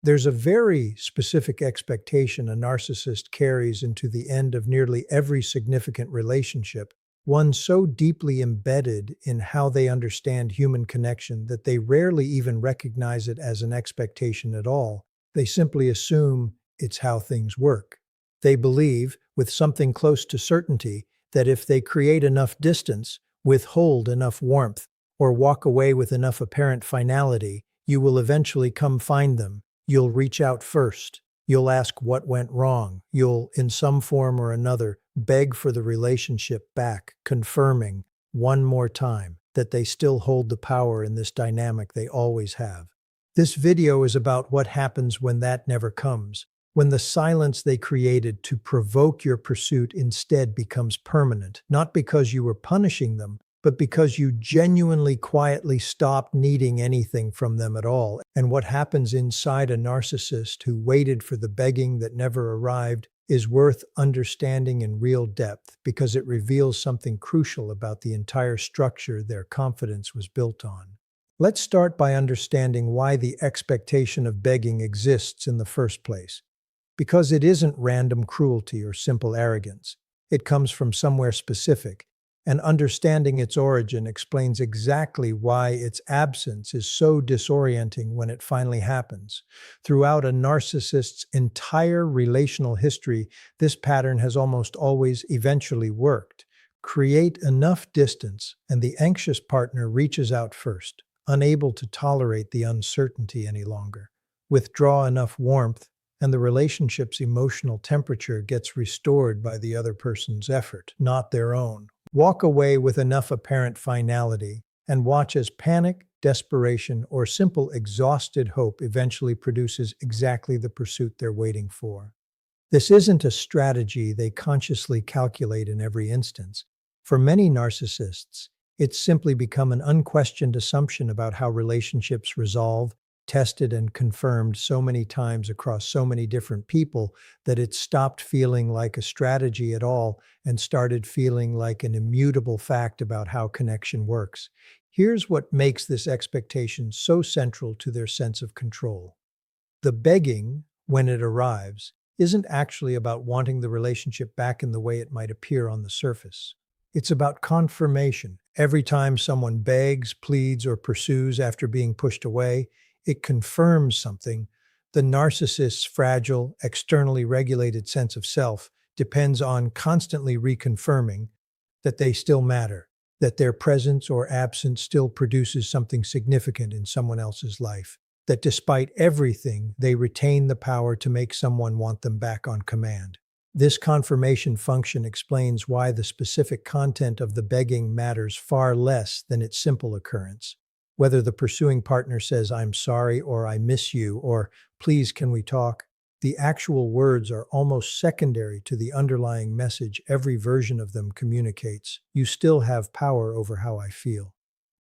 There's a very specific expectation a narcissist carries into the end of nearly every significant relationship, one so deeply embedded in how they understand human connection that they rarely even recognize it as an expectation at all. They simply assume it's how things work. They believe, with something close to certainty, that if they create enough distance, withhold enough warmth, or walk away with enough apparent finality, you will eventually come find them. You'll reach out first. You'll ask what went wrong. You'll, in some form or another, beg for the relationship back, confirming, one more time, that they still hold the power in this dynamic they always have. This video is about what happens when that never comes, when the silence they created to provoke your pursuit instead becomes permanent, not because you were punishing them, but because you genuinely quietly stopped needing anything from them at all, and what happens inside a narcissist who waited for the begging that never arrived is worth understanding in real depth because it reveals something crucial about the entire structure their confidence was built on. Let's start by understanding why the expectation of begging exists in the first place. Because it isn't random cruelty or simple arrogance. It comes from somewhere specific, and understanding its origin explains exactly why its absence is so disorienting when it finally happens. Throughout a narcissist's entire relational history, this pattern has almost always eventually worked. Create enough distance, and the anxious partner reaches out first, unable to tolerate the uncertainty any longer. Withdraw enough warmth, and the relationship's emotional temperature gets restored by the other person's effort, not their own. Walk away with enough apparent finality, and watch as panic, desperation, or simple exhausted hope eventually produces exactly the pursuit they're waiting for. This isn't a strategy they consciously calculate in every instance. For many narcissists, it's simply become an unquestioned assumption about how relationships resolve, tested and confirmed so many times across so many different people that it stopped feeling like a strategy at all and started feeling like an immutable fact about how connection works. Here's what makes this expectation so central to their sense of control. The begging, when it arrives, isn't actually about wanting the relationship back in the way it might appear on the surface. It's about confirmation. Every time someone begs, pleads, or pursues after being pushed away, it confirms something. The narcissist's fragile, externally regulated sense of self depends on constantly reconfirming that they still matter, that their presence or absence still produces something significant in someone else's life, that despite everything, they retain the power to make someone want them back on command. This confirmation function explains why the specific content of the begging matters far less than its simple occurrence. Whether the pursuing partner says, "I'm sorry," or "I miss you," or "Please, can we talk?" the actual words are almost secondary to the underlying message every version of them communicates. You still have power over how I feel.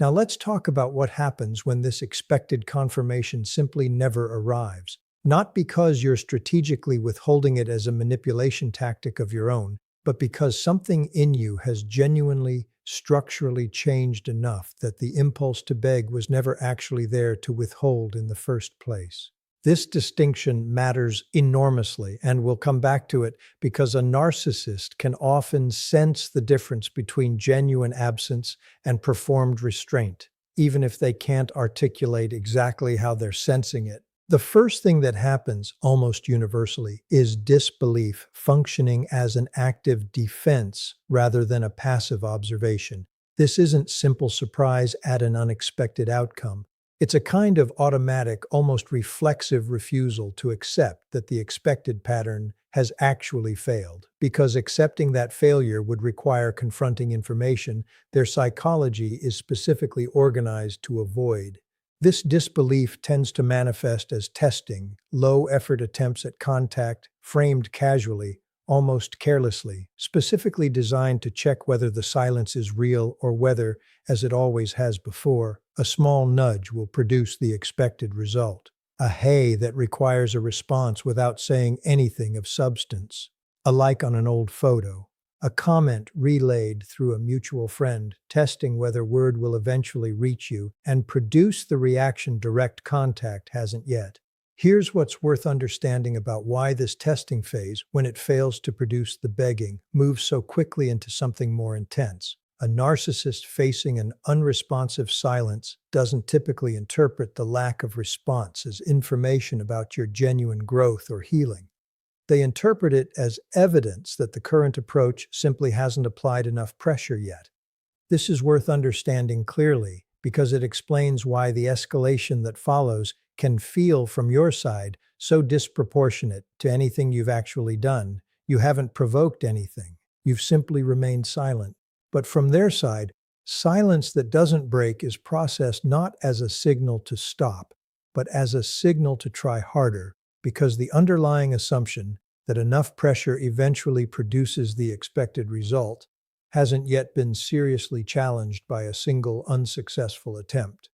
Now let's talk about what happens when this expected confirmation simply never arrives. Not because you're strategically withholding it as a manipulation tactic of your own, but because something in you has genuinely, structurally changed enough that the impulse to beg was never actually there to withhold in the first place. This distinction matters enormously, and we'll come back to it because a narcissist can often sense the difference between genuine absence and performed restraint, even if they can't articulate exactly how they're sensing it. The first thing that happens, almost universally, is disbelief functioning as an active defense rather than a passive observation. This isn't simple surprise at an unexpected outcome. It's a kind of automatic, almost reflexive refusal to accept that the expected pattern has actually failed. Because accepting that failure would require confronting information their psychology is specifically organized to avoid. This disbelief tends to manifest as testing, low-effort attempts at contact, framed casually, almost carelessly, specifically designed to check whether the silence is real or whether, as it always has before, a small nudge will produce the expected result. A "hey" that requires a response without saying anything of substance. A like on an old photo. A comment relayed through a mutual friend, testing whether word will eventually reach you and produce the reaction direct contact hasn't yet. Here's what's worth understanding about why this testing phase, when it fails to produce the begging, moves so quickly into something more intense. A narcissist facing an unresponsive silence doesn't typically interpret the lack of response as information about your genuine growth or healing. They interpret it as evidence that the current approach simply hasn't applied enough pressure yet. This is worth understanding clearly because it explains why the escalation that follows can feel, from your side, so disproportionate to anything you've actually done. You haven't provoked anything. You've simply remained silent. But from their side, silence that doesn't break is processed not as a signal to stop, but as a signal to try harder, because the underlying assumption that enough pressure eventually produces the expected result hasn't yet been seriously challenged by a single unsuccessful attempt.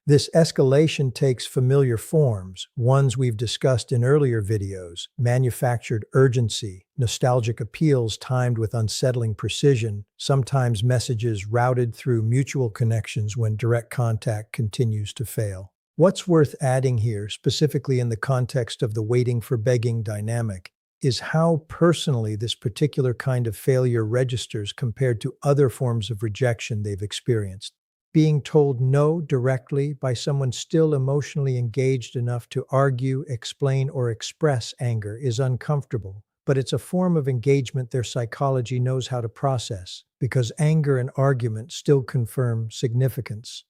This escalation takes familiar forms, ones we've discussed in earlier videos: manufactured urgency, nostalgic appeals timed with unsettling precision, sometimes messages routed through mutual connections when direct contact continues to fail. What's worth adding here, specifically in the context of the waiting for begging dynamic, is how personally this particular kind of failure registers compared to other forms of rejection they've experienced. Being told no directly by someone still emotionally engaged enough to argue, explain, or express anger is uncomfortable, but it's a form of engagement their psychology knows how to process, because anger and argument still confirm significance.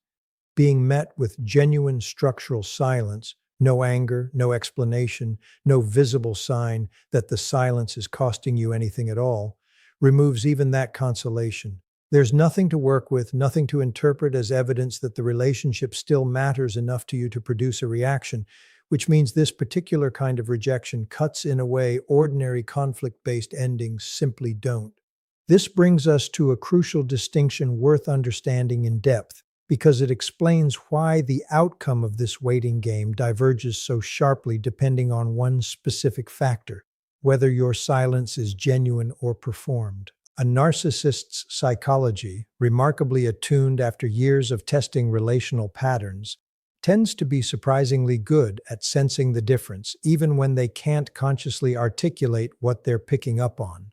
Being met with genuine structural silence, no anger, no explanation, no visible sign that the silence is costing you anything at all, removes even that consolation. There's nothing to work with, nothing to interpret as evidence that the relationship still matters enough to you to produce a reaction, which means this particular kind of rejection cuts in a way ordinary conflict-based endings simply don't. This brings us to a crucial distinction worth understanding in depth, because it explains why the outcome of this waiting game diverges so sharply depending on one specific factor: whether your silence is genuine or performed. A narcissist's psychology, remarkably attuned after years of testing relational patterns, tends to be surprisingly good at sensing the difference, even when they can't consciously articulate what they're picking up on.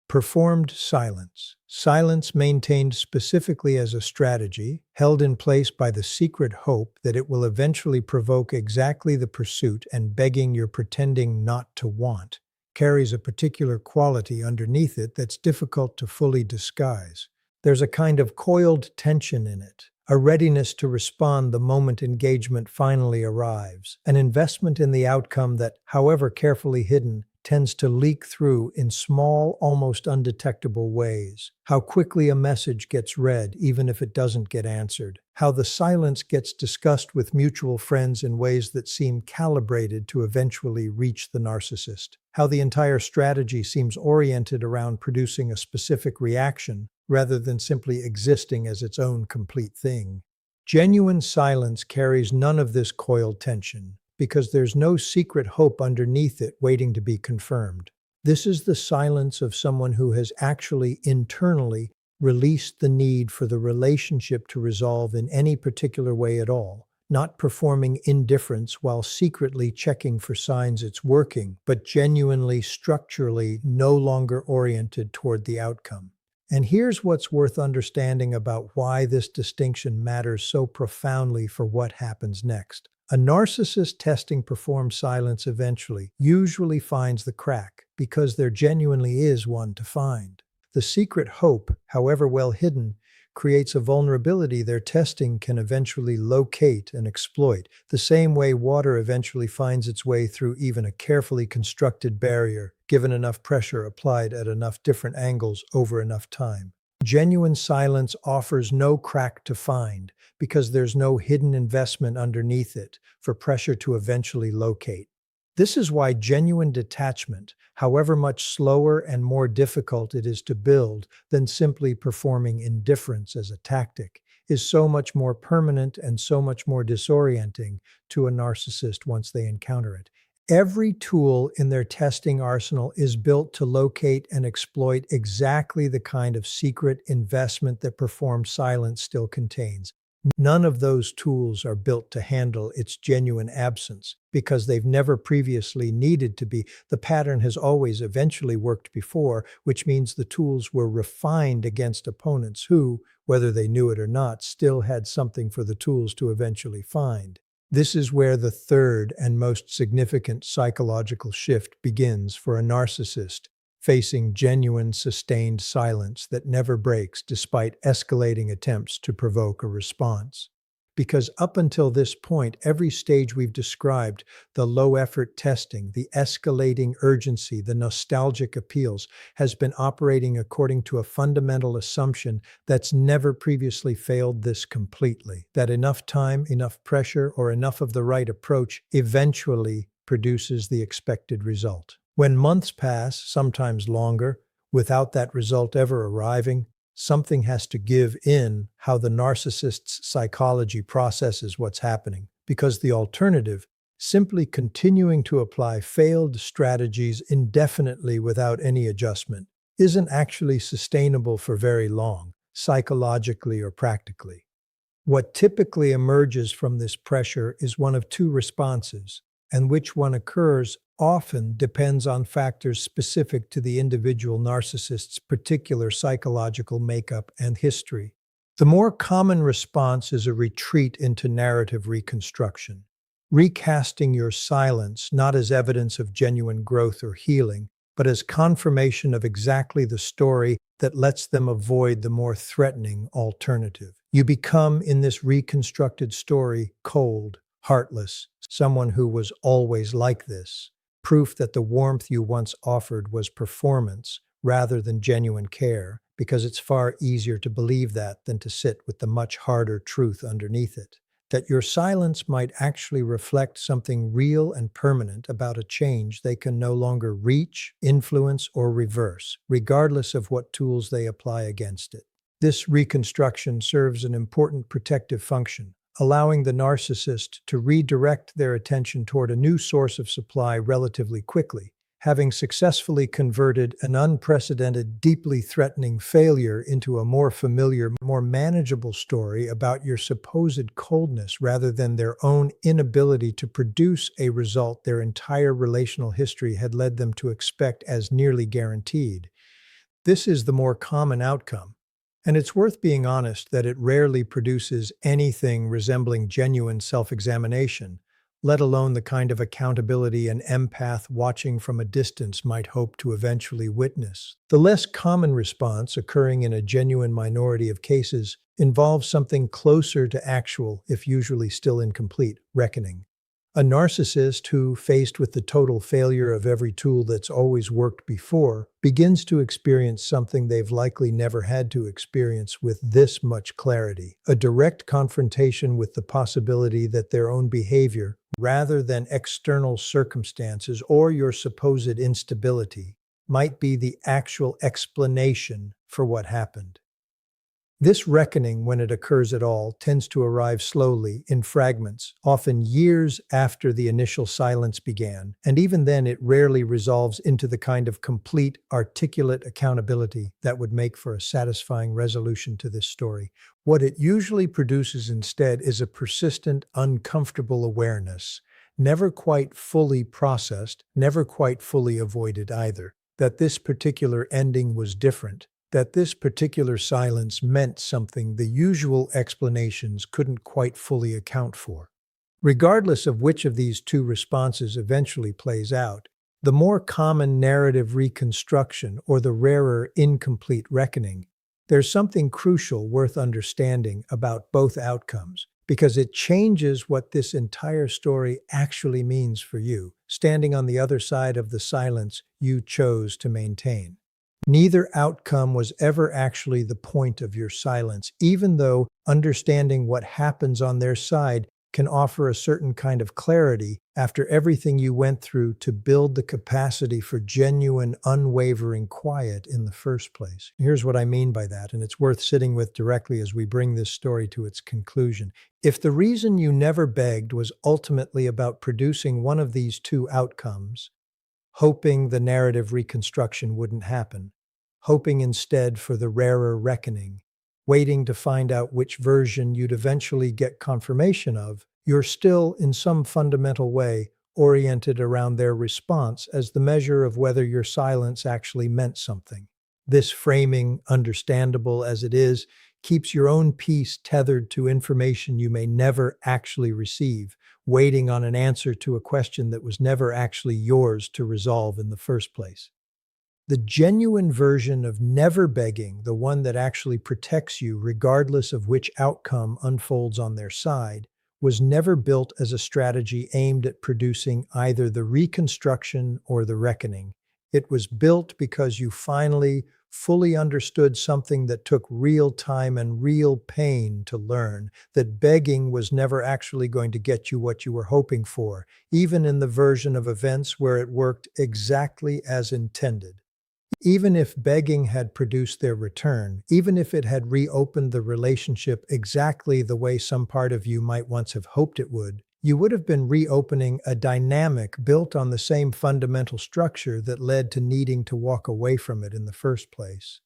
Performed silence. Silence maintained specifically as a strategy, held in place by the secret hope that it will eventually provoke exactly the pursuit and begging you're pretending not to want, carries a particular quality underneath it that's difficult to fully disguise. There's a kind of coiled tension in it, a readiness to respond the moment engagement finally arrives, an investment in the outcome that, however carefully hidden, tends to leak through in small, almost undetectable ways. How quickly a message gets read, even if it doesn't get answered. How the silence gets discussed with mutual friends in ways that seem calibrated to eventually reach the narcissist. How the entire strategy seems oriented around producing a specific reaction rather than simply existing as its own complete thing. Genuine silence carries none of this coiled tension, because there's no secret hope underneath it waiting to be confirmed. This is the silence of someone who has actually internally released the need for the relationship to resolve in any particular way at all, not performing indifference while secretly checking for signs it's working, but genuinely, structurally no longer oriented toward the outcome. And here's what's worth understanding about why this distinction matters so profoundly for what happens next. A narcissist testing performed silence eventually usually finds the crack, because there genuinely is one to find. The secret hope, however well hidden, creates a vulnerability their testing can eventually locate and exploit, the same way water eventually finds its way through even a carefully constructed barrier, given enough pressure applied at enough different angles over enough time. Genuine silence offers no crack to find, because there's no hidden investment underneath it for pressure to eventually locate. This is why genuine detachment, however much slower and more difficult it is to build than simply performing indifference as a tactic, is so much more permanent and so much more disorienting to a narcissist once they encounter it. Every tool in their testing arsenal is built to locate and exploit exactly the kind of secret investment that performed silence still contains. None of those tools are built to handle its genuine absence because they've never previously needed to be. The pattern has always eventually worked before, which means the tools were refined against opponents who, whether they knew it or not, still had something for the tools to eventually find. This is where the third and most significant psychological shift begins for a narcissist, facing genuine, sustained silence that never breaks despite escalating attempts to provoke a response. Because up until this point, every stage we've described, the low-effort testing, the escalating urgency, the nostalgic appeals, has been operating according to a fundamental assumption that's never previously failed this completely, that enough time, enough pressure, or enough of the right approach eventually produces the expected result. When months pass, sometimes longer, without that result ever arriving, something has to give in how the narcissist's psychology processes what's happening, because the alternative, simply continuing to apply failed strategies indefinitely without any adjustment, isn't actually sustainable for very long, psychologically or practically. What typically emerges from this pressure is one of two responses, and which one occurs often depends on factors specific to the individual narcissist's particular psychological makeup and history. The more common response is a retreat into narrative reconstruction, recasting your silence not as evidence of genuine growth or healing, but as confirmation of exactly the story that lets them avoid the more threatening alternative. You become, in this reconstructed story, cold, heartless, someone who was always like this, proof that the warmth you once offered was performance rather than genuine care, because it's far easier to believe that than to sit with the much harder truth underneath it. That your silence might actually reflect something real and permanent about a change they can no longer reach, influence, or reverse, regardless of what tools they apply against it. This reconstruction serves an important protective function, allowing the narcissist to redirect their attention toward a new source of supply relatively quickly, having successfully converted an unprecedented, deeply threatening failure into a more familiar, more manageable story about your supposed coldness rather than their own inability to produce a result their entire relational history had led them to expect as nearly guaranteed. This is the more common outcome. And it's worth being honest that it rarely produces anything resembling genuine self-examination, let alone the kind of accountability an empath watching from a distance might hope to eventually witness. The less common response, occurring in a genuine minority of cases, involves something closer to actual, if usually still incomplete, reckoning. A narcissist who, faced with the total failure of every tool that's always worked before, begins to experience something they've likely never had to experience with this much clarity: a direct confrontation with the possibility that their own behavior, rather than external circumstances or your supposed instability, might be the actual explanation for what happened. This reckoning, when it occurs at all, tends to arrive slowly, in fragments, often years after the initial silence began, and even then it rarely resolves into the kind of complete, articulate accountability that would make for a satisfying resolution to this story. What it usually produces instead is a persistent, uncomfortable awareness, never quite fully processed, never quite fully avoided either, that this particular ending was different, that this particular silence meant something the usual explanations couldn't quite fully account for. Regardless of which of these two responses eventually plays out, the more common narrative reconstruction or the rarer incomplete reckoning, there's something crucial worth understanding about both outcomes, because it changes what this entire story actually means for you, standing on the other side of the silence you chose to maintain. Neither outcome was ever actually the point of your silence, even though understanding what happens on their side can offer a certain kind of clarity after everything you went through to build the capacity for genuine, unwavering quiet in the first place. Here's what I mean by that, and it's worth sitting with directly as we bring this story to its conclusion. If the reason you never begged was ultimately about producing one of these two outcomes, hoping the narrative reconstruction wouldn't happen, hoping instead for the rarer reckoning, waiting to find out which version you'd eventually get confirmation of, you're still, in some fundamental way, oriented around their response as the measure of whether your silence actually meant something. This framing, understandable as it is, keeps your own peace tethered to information you may never actually receive, waiting on an answer to a question that was never actually yours to resolve in the first place. The genuine version of never begging, the one that actually protects you regardless of which outcome unfolds on their side, was never built as a strategy aimed at producing either the reconstruction or the reckoning. It was built because you finally fully understood something that took real time and real pain to learn, that begging was never actually going to get you what you were hoping for, even in the version of events where it worked exactly as intended. Even if begging had produced their return, even if it had reopened the relationship exactly the way some part of you might once have hoped it would, you would have been reopening a dynamic built on the same fundamental structure that led to needing to walk away from it in the first place.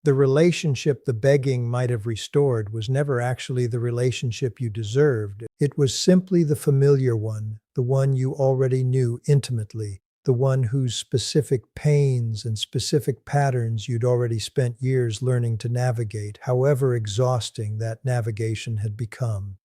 The relationship the begging might have restored was never actually the relationship you deserved. It was simply the familiar one, the one you already knew intimately, the one whose specific pains and specific patterns you'd already spent years learning to navigate, however exhausting that navigation had become.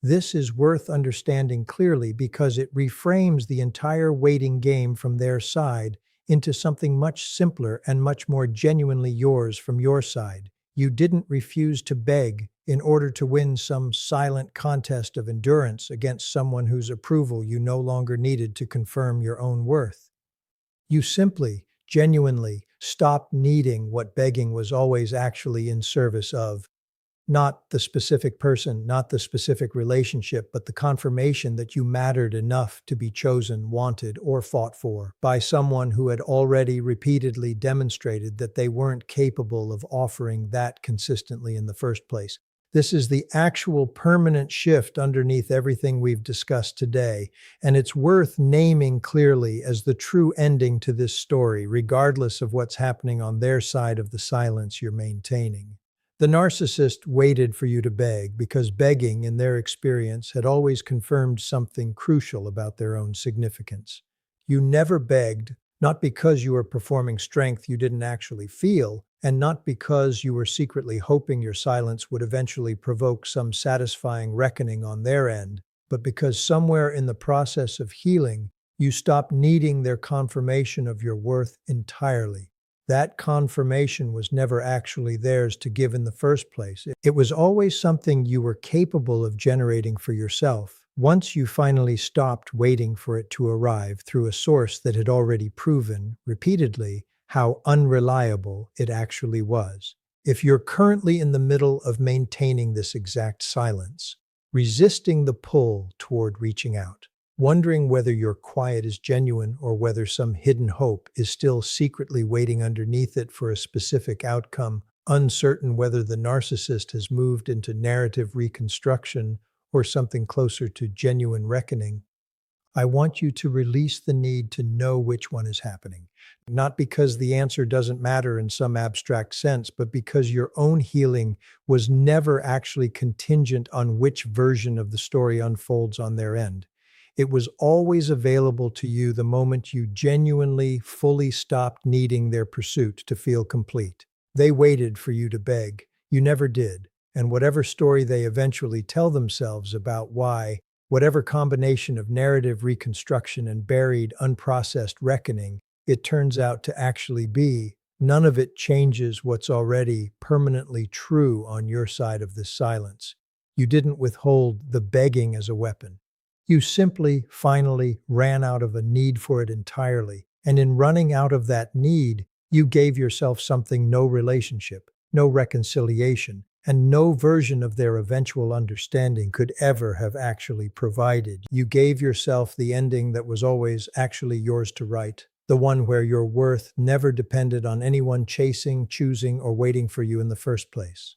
This is worth understanding clearly because it reframes the entire waiting game from their side into something much simpler and much more genuinely yours from your side. You didn't refuse to beg in order to win some silent contest of endurance against someone whose approval you no longer needed to confirm your own worth. You simply, genuinely stopped needing what begging was always actually in service of. Not the specific person, not the specific relationship, but the confirmation that you mattered enough to be chosen, wanted, or fought for by someone who had already repeatedly demonstrated that they weren't capable of offering that consistently in the first place. This is the actual permanent shift underneath everything we've discussed today, and it's worth naming clearly as the true ending to this story, regardless of what's happening on their side of the silence you're maintaining. The narcissist waited for you to beg because begging, in their experience, had always confirmed something crucial about their own significance. You never begged, not because you were performing strength you didn't actually feel, and not because you were secretly hoping your silence would eventually provoke some satisfying reckoning on their end, but because somewhere in the process of healing, you stopped needing their confirmation of your worth entirely. That confirmation was never actually theirs to give in the first place. It was always something you were capable of generating for yourself, once you finally stopped waiting for it to arrive through a source that had already proven, repeatedly, how unreliable it actually was. If you're currently in the middle of maintaining this exact silence, resisting the pull toward reaching out, wondering whether your quiet is genuine or whether some hidden hope is still secretly waiting underneath it for a specific outcome, uncertain whether the narcissist has moved into narrative reconstruction or something closer to genuine reckoning, I want you to release the need to know which one is happening. Not because the answer doesn't matter in some abstract sense, but because your own healing was never actually contingent on which version of the story unfolds on their end. It was always available to you the moment you genuinely, fully stopped needing their pursuit to feel complete. They waited for you to beg. You never did. And whatever story they eventually tell themselves about why, whatever combination of narrative reconstruction and buried, unprocessed reckoning it turns out to actually be, none of it changes what's already permanently true on your side of this silence. You didn't withhold the begging as a weapon. You simply, finally, ran out of a need for it entirely, and in running out of that need, you gave yourself something no relationship, no reconciliation, and no version of their eventual understanding could ever have actually provided. You gave yourself the ending that was always actually yours to write, the one where your worth never depended on anyone chasing, choosing, or waiting for you in the first place.